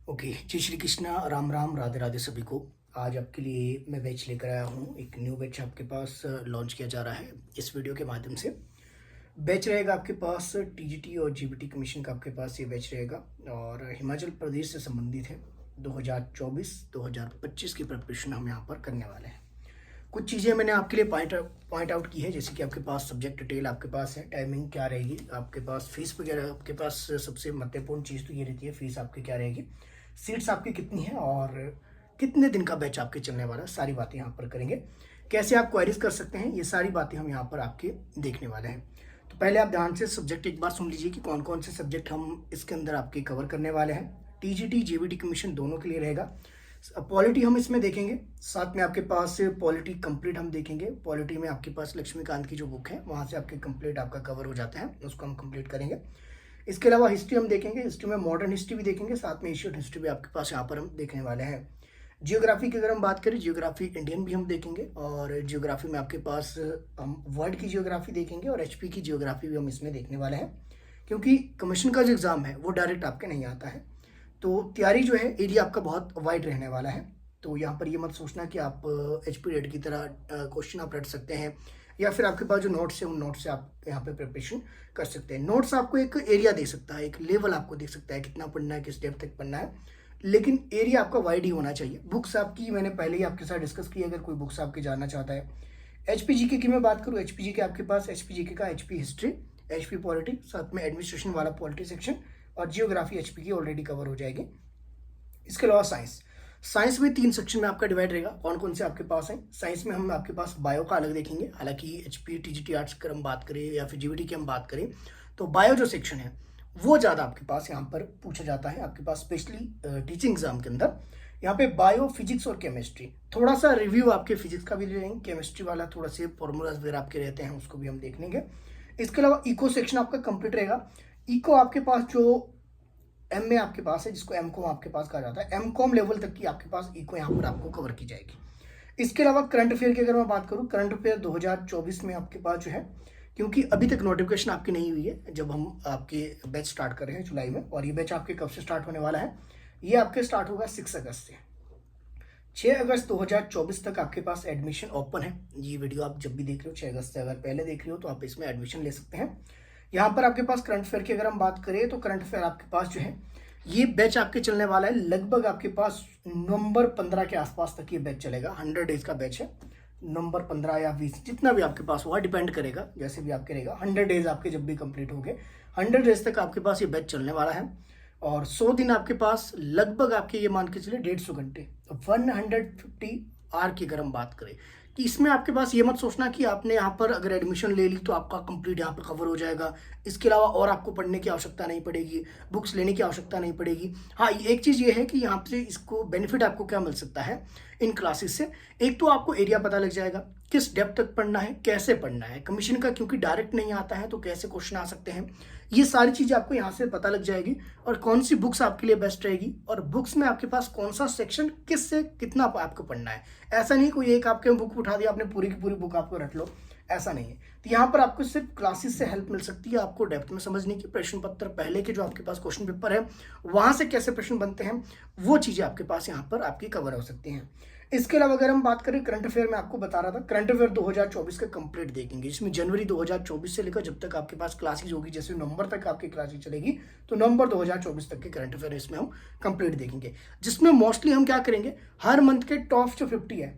Okay, जय श्री कृष्णा, राम राम, राधे राधे सभी को। आज आपके लिए मैं बैच लेकर आया हूँ। एक न्यू बैच आपके पास लॉन्च किया जा रहा है इस वीडियो के माध्यम से। बैच रहेगा आपके पास टीजीटी और जीबीटी कमीशन का आपके पास ये बैच रहेगा और हिमाचल प्रदेश से संबंधित है। 2024-2025 की प्रिपरेशन हम यहाँ पर करने वाले हैं। कुछ चीज़ें मैंने आपके लिए पॉइंट आउट की है, जैसे कि आपके पास सब्जेक्ट डिटेल आपके पास है, टाइमिंग क्या रहेगी, आपके पास फीस वगैरह। आपके पास सबसे महत्वपूर्ण चीज़ तो ये रहती है, फीस आपकी क्या रहेगी, सीट्स आपकी कितनी है और कितने दिन का बैच आपके चलने वाला है। सारी बातें यहाँ पर करेंगे। कैसे आप क्वेरीज कर सकते हैं, ये सारी बातें हम यहाँ पर आपके देखने वाले हैं। तो पहले आप ध्यान से सब्जेक्ट एक बार सुन लीजिए कि कौन कौन से सब्जेक्ट हम इसके अंदर आपके कवर करने वाले हैं। टीजीटी जेबीटी कमीशन दोनों के लिए रहेगा। पॉलिटी हम इसमें देखेंगे, साथ में आपके पास पॉलिटी कंप्लीट हम देखेंगे। पॉलिटी में आपके पास लक्ष्मीकांत की जो बुक है वहाँ से आपके कंप्लीट आपका कवर हो जाता है, उसको हम कंप्लीट करेंगे। इसके अलावा हिस्ट्री हम देखेंगे, हिस्ट्री में मॉडर्न हिस्ट्री भी देखेंगे, साथ में एशियन हिस्ट्री भी आपके पास यहाँ पर हम देखने वाले हैं। जियोग्राफी की अगर हम बात करें, जियोग्राफी इंडियन भी हम देखेंगे और जियोग्राफी में आपके पास हम वर्ल्ड की जियोग्राफी देखेंगे और एचपी की जियोग्राफी भी हम इसमें देखने वाले हैं, क्योंकि कमीशन का जो एग्ज़ाम है वो डायरेक्ट आपके नहीं आता है। तो तैयारी जो है, एरिया आपका बहुत वाइड रहने वाला है। तो यहाँ पर ये मत सोचना कि आप एचपी रेट की तरह क्वेश्चन आप रट सकते हैं या फिर आपके पास जो नोट्स है उन नोट्स से आप यहाँ पे प्रिपरेशन कर सकते हैं। नोट्स आपको एक एरिया दे सकता है, एक लेवल आपको दे सकता है, कितना पढ़ना है, किस डेप्थ तक पढ़ना है, लेकिन एरिया आपका वाइड ही होना चाहिए। बुक्स आपकी मैंने पहले ही आपके साथ डिस्कस की, अगर कोई बुक्स आपके जानना चाहता है। एचपीजीके की मैं बात करूँ, एचपीजीके आपके पास एचपीजीके का एचपी हिस्ट्री, एचपी पॉलिटी, साथ में एडमिनिस्ट्रेशन वाला पॉलिटी सेक्शन और जियोग्राफी एचपी की ऑलरेडी कवर हो जाएगी। इसके अलावा साइंस में 3 सेक्शन में आपका डिवाइड रहेगा। कौन कौन से आपके पास है साइंस में, हम आपके पास बायो का अलग देखेंगे। हालांकि एचपी टीजीटी आर्ट्स की हम बात करें या फिर जीबीटी की हम बात करें तो बायो जो सेक्शन है वो ज़्यादा आपके पास यहाँ पर पूछा जाता है। आपके पास स्पेशली टीचिंग एग्जाम के अंदर यहाँ पे बायो, फिजिक्स और केमिस्ट्री, थोड़ा सा रिव्यू आपके फिजिक्स का भी ले लेंगे। केमिस्ट्री वाला थोड़ा से फॉर्मूलाज वगैरह आपके रहते हैं, उसको भी हम देख लेंगे। इसके अलावा इको सेक्शन आपका कंप्लीट रहेगा। इको आपके पास जो एम में आपके पास है, जिसको एम कॉम आपके पास कहा जाता है, एम कॉम लेवल तक की आपके पास इको यहाँ पर आपको कवर की जाएगी। इसके अलावा करंट अफेयर की अगर मैं बात करूँ, करंट अफेयर 2024 में आपके पास जो है, क्योंकि अभी तक नोटिफिकेशन आपकी नहीं हुई है जब हम आपके बैच स्टार्ट कर रहे हैं जुलाई में, और ये बैच आपके कब से स्टार्ट होने वाला है, ये आपके स्टार्ट होगा 6 अगस्त से। 6 अगस्त 2024 तक आपके पास एडमिशन ओपन है। ये वीडियो आप जब भी देख रहे हो 6 अगस्त से अगर पहले देख रहे हो तो आप इसमें एडमिशन ले सकते हैं। यहाँ पर आपके पास करंट अफेयर की अगर हम बात करें तो करंट अफेयर आपके पास जो है, ये बैच आपके चलने वाला है लगभग आपके पास नवंबर 15 के आसपास तक ये बैच चलेगा। 100 डेज का बैच है, नवंबर 15 या 20 जितना भी आपके पास हुआ, डिपेंड करेगा जैसे भी आपके रहेगा। 100 डेज आपके जब भी कंप्लीट हो गए, 100 डेज तक आपके पास ये बैच चलने वाला है और 100 दिन आपके पास लगभग आपके ये मान के चले 150 घंटे, 150 आर की अगर हम बात करें कि इसमें आपके पास ये मत सोचना कि आपने यहाँ पर अगर एडमिशन ले ली तो आपका कंप्लीट यहाँ पर कवर हो जाएगा। इसके अलावा और आपको पढ़ने की आवश्यकता नहीं पड़ेगी, बुक्स लेने की आवश्यकता नहीं पड़ेगी। हाँ, एक चीज़ ये है कि यहाँ से इसको बेनिफिट आपको क्या मिल सकता है इन क्लासेस से। एक तो आपको एरिया पता लग जाएगा, किस डेप्थ तक पढ़ना है, कैसे पढ़ना है। कमीशन का क्योंकि डायरेक्ट नहीं आता है तो कैसे क्वेश्चन आ सकते हैं, ये सारी चीज़ें आपको यहाँ से पता लग जाएगी। और कौन सी बुक्स आपके लिए बेस्ट रहेगी और बुक्स में आपके पास कौन सा सेक्शन किस से कितना आपको पढ़ना है। ऐसा नहीं कोई एक आपके बुक उठा दिया आपने, पूरी की पूरी बुक आपको रट लो, ऐसा नहीं है। तो यहाँ पर आपको सिर्फ क्लासेस से हेल्प मिल सकती है, आपको डेप्थ में समझने की। प्रश्न पत्र पहले के जो आपके पास क्वेश्चन पेपर है वहाँ से कैसे प्रश्न बनते हैं, वो चीज़ें आपके पास यहाँ पर आपकी कवर हो सकती हैं। इसके अलावा अगर हम बात करें करंट अफेयर में, आपको बता रहा था करंट अफेयर 2024 का कंप्लीट देखेंगे, जिसमें जनवरी 2024 से लेकर जब तक आपके पास क्लासेज होगी, जैसे नवंबर तक आपकी क्लासेज चलेगी तो नवंबर 2024 तक के करंट अफेयर इसमें हम कंप्लीट देखेंगे, जिसमें मोस्टली हम क्या करेंगे, हर मंथ के टॉप जो 50 है,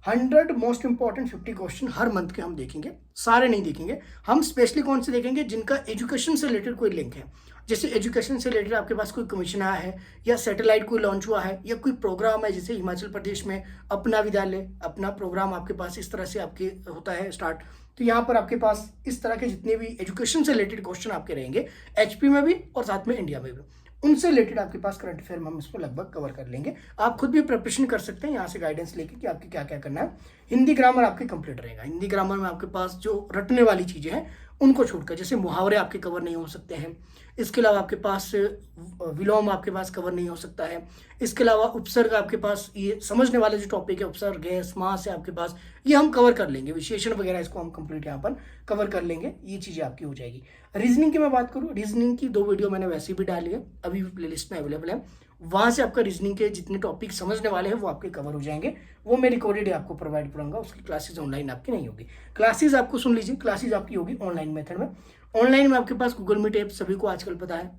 100 मोस्ट इंपॉर्टेंट 50 क्वेश्चन हर मंथ के हम देखेंगे। सारे नहीं देखेंगे, हम स्पेशली कौन से देखेंगे जिनका एजुकेशन से रिलेटेड कोई लिंक है। जैसे एजुकेशन से रिलेटेड आपके पास कोई कमीशन आया है या सैटेलाइट कोई लॉन्च हुआ है या कोई प्रोग्राम है, जैसे हिमाचल प्रदेश में अपना विद्यालय, अपना प्रोग्राम आपके पास इस तरह से आपके होता है स्टार्ट। तो यहाँ पर आपके पास इस तरह के जितने भी एजुकेशन से रिलेटेड क्वेश्चन आपके रहेंगे, एचपी में भी और साथ में इंडिया में भी, उनसे रिलेटेड आपके पास करंट अफेयर में हम इसको लगभग कवर कर लेंगे। आप खुद भी प्रिपरेशन कर सकते हैं यहाँ से गाइडेंस लेके कि आपकी क्या क्या करना है। हिंदी ग्रामर आपकी कंप्लीट रहेगा। हिंदी ग्रामर में आपके पास जो रटने वाली चीज़ें हैं उनको छोड़कर, जैसे मुहावरे आपके कवर नहीं हो सकते हैं, इसके अलावा आपके पास विलोम आपके पास कवर नहीं हो सकता है। इसके अलावा उपसर्ग आपके पास, ये समझने वाले जो टॉपिक है उपसर्ग है, समास है आपके पास, ये हम कवर कर लेंगे। विशेषण वगैरह इसको हम कंप्लीट यहाँ पर कवर कर लेंगे, ये चीज़ें आपकी हो जाएगी। रीजनिंग की मैं बात करूँ, रीजनिंग की 2 वीडियो मैंने वैसे भी डाली है, अभी भी प्लेलिस्ट में अवेलेबल है। वहाँ से आपका रीजनिंग के जितने टॉपिक समझने वाले हैं वो आपके कवर हो जाएंगे। वो मैं रिकॉर्डेड आपको प्रोवाइड करूँगा, उसकी क्लासेस ऑनलाइन आपकी नहीं होगी। क्लासेस आपको सुन लीजिए, क्लासेस आपकी होगी ऑनलाइन मेथड में। ऑनलाइन में आपके पास गूगल मीट ऐप सभी को आजकल पता है,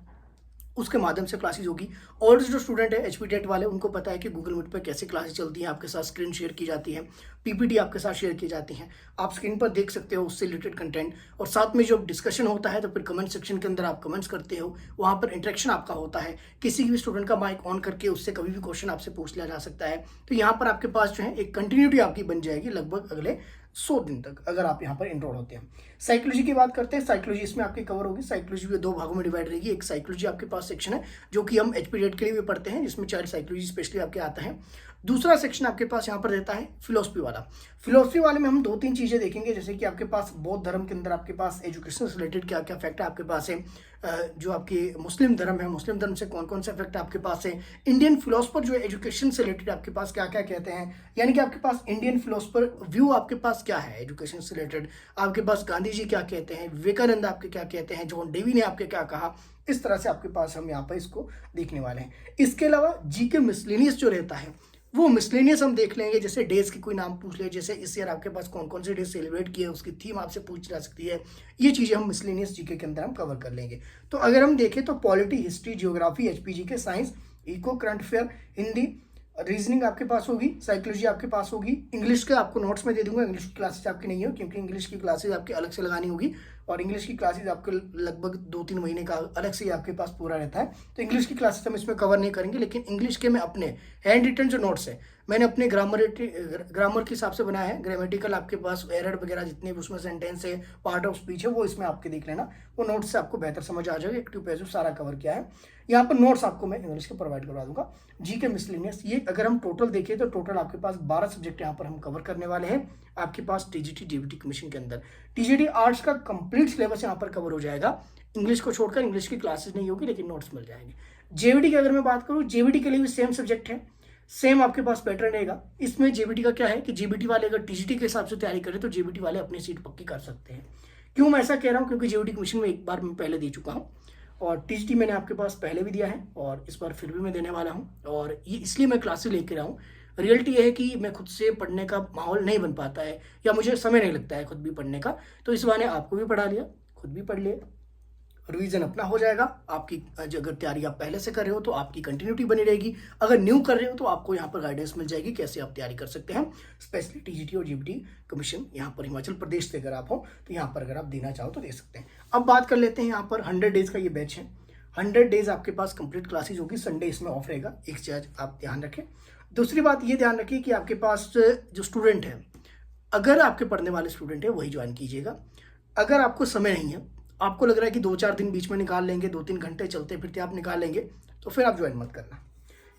उसके माध्यम से क्लासेस होगी। और जो स्टूडेंट है एचपी टेट वाले, उनको पता है कि गूगल मीट पर कैसे क्लासेस चलती हैं, आपके साथ स्क्रीन शेयर की जाती है, पीपीटी आपके साथ शेयर की जाती हैं, आप स्क्रीन पर देख सकते हो उससे रिलेटेड कंटेंट, और साथ में जो डिस्कशन होता है तो फिर कमेंट सेक्शन के अंदर आप कमेंट्स करते हो, वहाँ पर इंटरेक्शन आपका होता है। किसी भी स्टूडेंट का माइक ऑन करके उससे कभी भी क्वेश्चन आपसे पूछ लिया जा सकता है। तो यहाँ पर आपके पास जो है एक कंटिन्यूटी आपकी बन जाएगी लगभग अगले 100 दिन तक, अगर आप यहाँ पर इनरोल होते हैं। साइकोलॉजी की बात करते हैं, साइकोलॉजी इसमें आपकी कवर होगी। साइकोलॉजी भी 2 भागों में डिवाइड रहेगी। एक साइकोलॉजी आपके पास सेक्शन है जो कि हम एचपी डेट के लिए भी पढ़ते हैं, जिसमें चाइल्ड साइकोलॉजी स्पेशली आपके आता है। दूसरा सेक्शन आपके पास यहाँ पर रहता है फिलोसफी वाला। फिलोसफी वाले में हम 2-3 चीज़ें देखेंगे, जैसे कि आपके पास बौद्ध धर्म के अंदर आपके पास एजुकेशन से रिलेटेड क्या क्या फैक्ट आपके पास है, जो आपके मुस्लिम धर्म है, मुस्लिम धर्म से कौन कौन से फैक्ट आपके पास है, इंडियन फिलोसफर जो है एजुकेशन से रिलेटेड आपके पास क्या क्या कहते हैं, यानी कि आपके पास इंडियन फिलोसफर व्यू आपके पास क्या है एजुकेशन से रिलेटेड, आपके पास गांधी जी क्या कहते हैं, विवेकानंद आपके क्या कहते हैं, जॉन डेवी ने आपके क्या कहा, इस तरह से आपके पास हम यहाँ पर इसको देखने वाले हैं। इसके अलावा जीके मिसलेनियस जो रहता है वो मिसलेनियस हम देख लेंगे, जैसे डेज की कोई नाम पूछ ले, जैसे इस ईयर आपके पास कौन कौन से डे सेलिब्रेट किए उसकी थीम आपसे पूछ जा सकती है। ये चीज़ें हम मिसलेनियस जीके के अंदर हम कवर कर लेंगे। तो अगर हम देखें तो पॉलिटी, हिस्ट्री, जियोग्राफी, एचपीजी के, science, eco, current affair, Hindi, reasoning आपके पास होगी, साइकोलॉजी आपके पास होगी। इंग्लिश के आपको नोट्स में दे दूंगा, इंग्लिश की क्लासेस आपकी नहीं हो, क्योंकि इंग्लिश की क्लासेस आपकी अलग से लगानी होगी, और इंग्लिश की क्लासेस आपके लगभग 2-3 महीने का अलग से ही आपके पास पूरा रहता है। तो इंग्लिश की क्लासेस हम इसमें कवर नहीं करेंगे, लेकिन इंग्लिश के मैं अपने हैंड रिटन जो नोट्स है मैंने अपने ग्रामर के हिसाब से बनाया है। ग्रामेटिकल आपके पास एरर वगैरह जितने भी उसमें सेंटेंस है, पार्ट ऑफ स्पीच है, वो इसमें आपके देख लेना, वो नोट्स से आपको बेहतर समझ आ जाएगा। एक्टिव पैसिव सारा कवर किया है यहाँ पर, नोट्स आपको मैं इंग्लिश के प्रोवाइड करवा दूंगा। जीके मिसलेनियस, ये अगर हम टोटल देखें तो टोटल आपके पास 12 सब्जेक्ट यहाँ पर हम कवर करने वाले हैं आपके पास टीजीटी डीबीटी कमीशन के अंदर। टीजीटी आर्ट्स का कंप्लीट सिलेबस यहाँ पर कवर हो जाएगा, इंग्लिश को छोड़कर। इंग्लिश की क्लासेस नहीं होगी लेकिन नोट्स मिल जाएंगे। जेवीटी की अगर मैं बात करूँ, जेवीटी के लिए भी सेम सब्जेक्ट है, सेम आपके पास पैटर्न रहेगा। इसमें जेबीटी का क्या है कि जेबीटी वाले अगर टीजीटी के हिसाब से तैयारी करें तो जेबीटी वाले अपनी सीट पक्की कर सकते हैं। क्यों मैं ऐसा कह रहा हूँ, क्योंकि जेबीटी कमीशन में एक बार मैं पहले दे चुका हूँ, और टीजीटी मैंने आपके पास पहले भी दिया है, और इस बार फिर भी मैं देने वाला हूँ। और ये इसलिए मैं क्लासेस लेके रहा हूँ। रियलिटी ये है कि मैं खुद से पढ़ने का माहौल नहीं बन पाता है, या मुझे समय नहीं लगता है खुद भी पढ़ने का, तो इस बहाने आपको भी पढ़ा लिया, खुद भी पढ़ लिया, रिवीजन अपना हो जाएगा। आपकी अगर तैयारी आप पहले से कर रहे हो तो आपकी कंटिन्यूटी बनी रहेगी, अगर न्यू कर रहे हो तो आपको यहाँ पर गाइडेंस मिल जाएगी कैसे आप तैयारी कर सकते हैं। स्पेशली टीजीटी और जीबीटी कमीशन यहाँ पर हिमाचल प्रदेश से अगर आप हो तो यहाँ पर अगर आप देना चाहो तो दे सकते हैं। अब बात कर लेते हैं यहाँ पर 100 डेज का ये बैच है। 100 डेज आपके पास कंप्लीट क्लासेज होगी, संडे इसमें ऑफ रहेगा, एक चीज आप ध्यान रखें। दूसरी बात ये ध्यान रखिए कि आपके पास जो स्टूडेंट है, अगर आपके पढ़ने वाले स्टूडेंट है वही ज्वाइन कीजिएगा। अगर आपको समय नहीं है, आपको लग रहा है कि 2-4 दिन बीच में निकाल लेंगे, 2-3 घंटे चलते फिरते आप निकाल लेंगे, तो फिर आप ज्वाइन मत करना,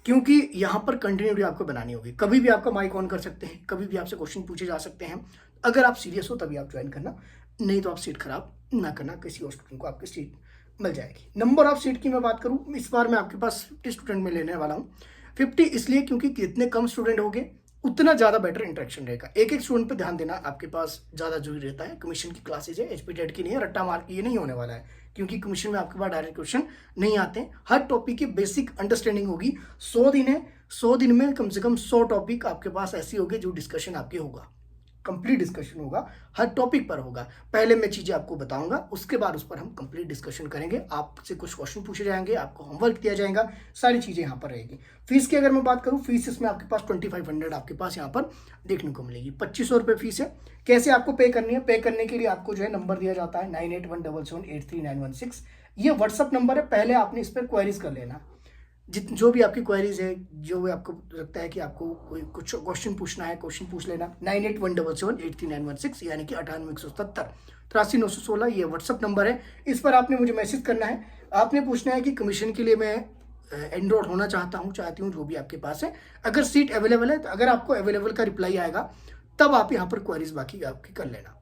क्योंकि यहाँ पर कंटिन्यूटी आपको बनानी होगी। कभी भी आपका माइक ऑन कर सकते हैं, कभी भी आपसे क्वेश्चन पूछे जा सकते हैं। अगर आप सीरियस हो तभी आप ज्वाइन करना, नहीं तो आप सीट खराब ना करना, किसी और स्टूडेंट को आपकी सीट मिल जाएगी। नंबर ऑफ सीट की मैं बात करूँ, इस बार मैं आपके पास 50 स्टूडेंट में लेने वाला हूँ। 50 इसलिए क्योंकि जितने कम स्टूडेंट होंगे उतना ज़्यादा बेटर इंटरेक्शन रहेगा। एक एक स्टूडेंट पे ध्यान देना आपके पास ज़्यादा जरूरी रहता है। कमीशन की क्लासेज है, एचपी टेट की नहीं है, रट्टा मार की ये नहीं होने वाला है, क्योंकि कमीशन में आपके पास डायरेक्ट क्वेश्चन नहीं आते हैं। हर टॉपिक की बेसिक अंडरस्टैंडिंग होगी। 100 दिन है, 100 दिन में कम से कम 100 टॉपिक आपके पास ऐसी होगी जो डिस्कशन आपके होगा, कंप्लीट डिस्कशन होगा, हर टॉपिक पर होगा। पहले मैं चीज़ें आपको बताऊंगा, उसके बाद उस पर हम कंप्लीट डिस्कशन करेंगे। आपसे कुछ क्वेश्चन पूछे जाएंगे, आपको होमवर्क दिया जाएगा, सारी चीज़ें यहाँ पर रहेगी। फीस की अगर मैं बात करूँ, फीस इसमें आपके पास 2500 आपके पास यहाँ पर देखने को मिलेगी। 2500 रुपये फीस है। कैसे आपको पे करनी है? पे करने के लिए आपको जो है नंबर दिया जाता है 9817783916। ये व्हाट्सअप नंबर है, पहले आपने इस पर क्वेरीज कर लेना। जो भी आपकी क्वेरीज है, जो भी आपको लगता है कि आपको कोई कुछ क्वेश्चन पूछना है, क्वेश्चन पूछ लेना। 9817783916 यानी कि 9817 83916 ये व्हाट्सअप नंबर है। इस पर आपने मुझे मैसेज करना है। आपने पूछना है कि कमीशन के लिए मैं एनरोल होना चाहती हूँ, जो भी आपके पास है। अगर सीट अवेलेबल है तो अगर आपको अवेलेबल का रिप्लाई आएगा तब आप यहाँ पर क्वेरीज बाकी आपकी कर लेना।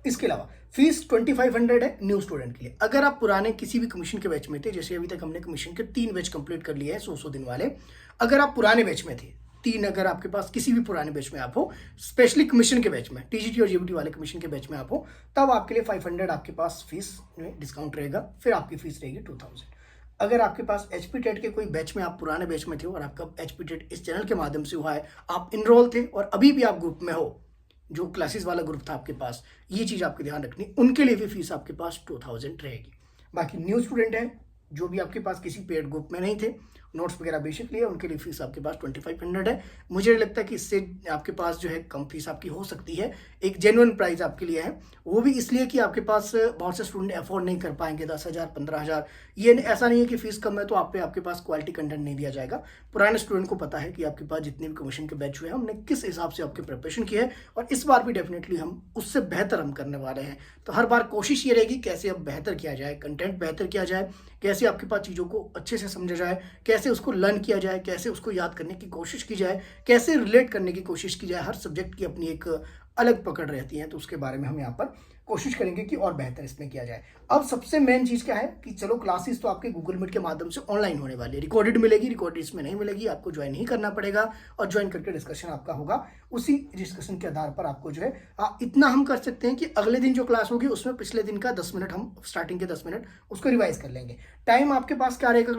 इसके अलावा फीस 2500 है न्यू स्टूडेंट के लिए। अगर आप पुराने किसी भी कमीशन के बैच में थे, जैसे अभी तक हमने कमीशन के 3 बैच कंप्लीट कर लिए हैं 100 दिन वाले, अगर आप पुराने बैच में थे 3, अगर आपके पास किसी भी पुराने बैच में आप हो, स्पेशली कमीशन के बैच में, टीजीटी और जीबीटी वाले कमीशन के बैच में आप हो, तब आपके लिए 500 आपके पास फीस में डिस्काउंट रहेगा, फिर आपकी फीस रहेगी 2000। अगर आपके पास एचपी टेट के कोई बैच में, आप पुराने बैच में थे और आपका एचपी टेट इस चैनल के माध्यम से हुआ है, आप इनरोल थे और अभी भी आप ग्रुप में हो, जो क्लासेस वाला ग्रुप था आपके पास, ये चीज़ आपके ध्यान रखनी, उनके लिए भी फीस आपके पास 2000 रहेगी। बाकी न्यू स्टूडेंट है जो भी आपके पास किसी पेड ग्रुप में नहीं थे, नोट्स वगैरह बेसिक लिए, उनके लिए फीस आपके पास 2500 है। मुझे नहीं लगता कि इससे आपके पास जो है कम फीस आपकी हो सकती है, एक जेन्युइन प्राइस आपके लिए है, वो भी इसलिए कि आपके पास बहुत से स्टूडेंट अफोर्ड नहीं कर पाएंगे 10,000 15,000। ये ऐसा नहीं है कि फीस कम है तो आपके पास क्वालिटी कंटेंट नहीं दिया जाएगा। पुराने स्टूडेंट को पता है कि आपके पास जितने भी कमीशन के बैच हुए हैं, हमने किस हिसाब से आपकी प्रिपरेशन की है, और इस बार भी डेफिनेटली हम उससे बेहतर हम करने वाले हैं। तो हर बार कोशिश ये रहेगी कैसे अब बेहतर किया जाए, कंटेंट बेहतर किया जाए, कैसे आपके पास चीज़ों को अच्छे से समझा जाए, कैसे उसको लर्न किया जाए, कैसे उसको याद करने की कोशिश की जाए, कैसे रिलेट करने की कोशिश की जाए। हर सब्जेक्ट की अपनी एक अलग पकड़ रहती है, तो उसके बारे में हम यहाँ पर कोशिश करेंगे कि और बेहतर इसमें किया जाए। अब सबसे मेन चीज़ क्या है कि चलो क्लासेस तो आपके गूगल मीट के माध्यम से ऑनलाइन होने वाली है, रिकॉर्डेड मिलेगी, रिकॉर्डेड इसमें नहीं मिलेगी, आपको ज्वाइन ही करना पड़ेगा और ज्वाइन करके डिस्कशन आपका होगा। उसी डिस्कशन के आधार पर आपको जो है इतना हम कर सकते हैं कि अगले दिन जो क्लास होगी उसमें पिछले दिन का 10 मिनट, हम स्टार्टिंग के 10 मिनट उसको रिवाइज कर लेंगे। टाइम आपके पास क्या रहेगा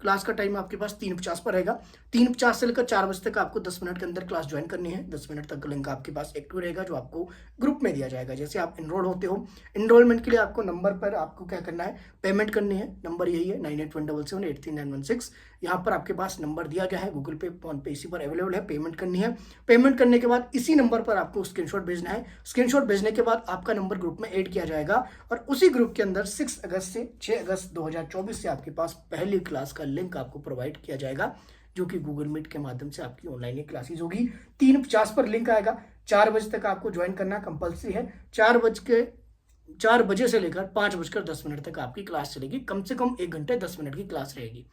क्लास का टाइम आपके पास 3:50 पर रहेगा। 3:50 से लेकर 4 बजे तक आपको 10 मिनट के अंदर क्लास ज्वाइन करनी है। 10 मिनट तक लिंक आपके पास एक्टिव रहेगा, जो आपको ग्रुप में दिया जाएगा। जैसे आप इनरोल होते हो, इनरोलमेंट के लिए आपको नंबर पर आपको क्या करना है, पेमेंट करनी है। नंबर यही है 9817783916। यहाँ पर आपके पास नंबर दिया गया है, गूगल पे, फोन पे इसी पर अवेलेबल है। पेमेंट करनी है। पेमेंट करने के बाद इसी नंबर पर आपको स्क्रीनशॉट भेजना है। स्क्रीनशॉट भेजने के बाद आपका नंबर ग्रुप में ऐड किया जाएगा और उसी ग्रुप के अंदर 6 अगस्त से 6 अगस्त 2024 से आपके पास पहली क्लास का लिंक आपको प्रोवाइड किया जाएगा, जो कि गूगल मीट के माध्यम से आपकी ऑनलाइन क्लासेस होगी। 3:50 पर लिंक आएगा। 4 बजे तक आपको ज्वाइन करना कंपल्सरी है। 4 बजे से लेकर 5:10 तक आपकी क्लास चलेगी। कम से कम 1 घंटे 10 मिनट की क्लास रहेगी।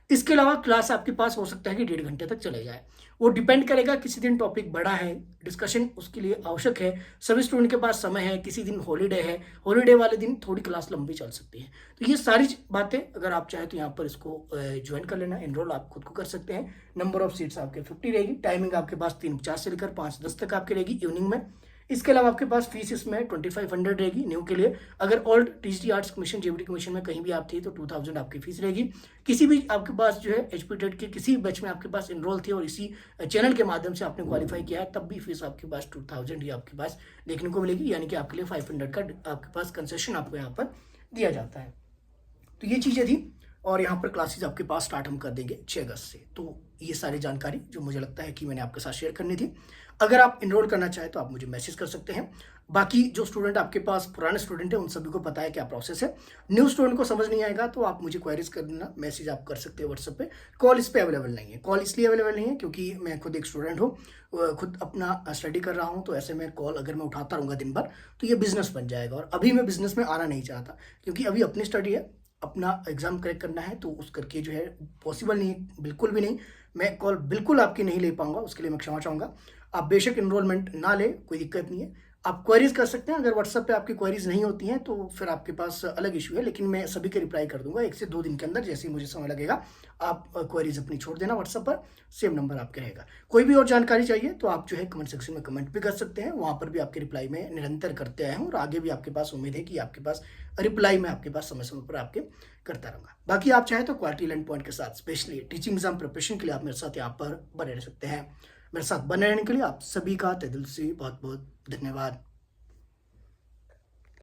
इसके अलावा क्लास आपके पास हो सकता है कि 1.5 घंटे तक चले जाए, वो डिपेंड करेगा। किसी दिन टॉपिक बड़ा है, डिस्कशन उसके लिए आवश्यक है, सभी स्टूडेंट के पास समय है, किसी दिन हॉलीडे है, हॉलीडे वाले दिन थोड़ी क्लास लंबी चल सकती है। तो ये सारी बातें अगर आप चाहें तो यहाँ पर इसको ज्वाइन कर लेना, एनरोल आप खुद को कर सकते हैं। नंबर ऑफ सीट्स आपके 50 रहेगी। टाइमिंग आपके पास 3:50 से लेकर 5:10 तक आपकी रहेगी इवनिंग में। इसके अलावा आपके पास फीस इसमें 2500 रहेगी न्यू के लिए। अगर old TGT arts commission, JBT commission में कहीं भी आप थी तो 2000 आपकी फीस रहेगी। किसी भी आपके पास जो है एचपी टेट के किसी बैच में आपके पास इनरोल थी और इसी चैनल के माध्यम से आपने क्वालिफाई किया है, तब भी फीस आपके पास 2000 ही आपके पास देखने को मिलेगी, यानी कि आपके लिए 500 का आपके पास कंसेशन आपको यहाँ पर दिया जाता है। तो ये चीज़ें थी और यहाँ पर क्लासेस आपके पास स्टार्ट हम कर देंगे 6 अगस्त से। तो ये सारी जानकारी जो मुझे लगता है कि मैंने आपके साथ शेयर करनी थी। अगर आप इनरोल करना चाहें तो आप मुझे मैसेज कर सकते हैं। बाकी जो स्टूडेंट आपके पास पुराने स्टूडेंट हैं उन सभी को पता है क्या प्रोसेस है। न्यू स्टूडेंट को समझ नहीं आएगा तो आप मुझे क्वेरीज कर देना, मैसेज आप कर सकते हैं व्हाट्सएप पे। कॉल इस पे अवेलेबल नहीं है। कॉल इसलिए अवेलेबल नहीं है क्योंकि मैं खुद एक स्टूडेंट हूँ, खुद अपना स्टडी कर रहा हूँ, तो ऐसे में कॉल अगर मैं उठाता रहूँगा दिन भर तो ये बिजनेस बन जाएगा। और अभी मैं बिजनेस में आना नहीं चाहता क्योंकि अभी अपनी स्टडी है, अपना एग्जाम क्रैक करना है, तो उस करके जो है पॉसिबल नहीं है, बिल्कुल भी नहीं। मैं कॉल बिल्कुल आपकी नहीं ले पाऊंगा, उसके लिए मैं क्षमा चाहूँगा। आप बेशक इनरोलमेंट ना ले, कोई दिक्कत नहीं है, आप क्वेरीज कर सकते हैं। अगर व्हाट्सएप पे आपकी क्वेरीज नहीं होती हैं तो फिर आपके पास अलग इशू है, लेकिन मैं सभी के रिप्लाई कर दूंगा 1 से 2 दिन के अंदर, जैसे ही मुझे समय लगेगा। आप क्वेरीज अपनी छोड़ देना व्हाट्सएप पर, सेम नंबर आपके रहेगा। कोई भी और जानकारी चाहिए तो आप जो है कमेंट सेक्शन में कमेंट भी कर सकते हैं, वहाँ पर भी आपके रिप्लाई में निरंतर करते आए हैं और आगे भी आपके पास उम्मीद है कि आपके पास रिप्लाई में आपके पास समय समय पर आपके करता रहूँगा। बाकी आप चाहें तो क्वालिटी लर्न पॉइंट के साथ स्पेशली टीचिंग एग्जाम प्रिपरेशन के लिए आप मेरे साथ यहाँ पर बने रह सकते हैं। मेरे साथ बने रहने के लिए आप सभी का तहे दिल से बहुत बहुत धन्यवाद।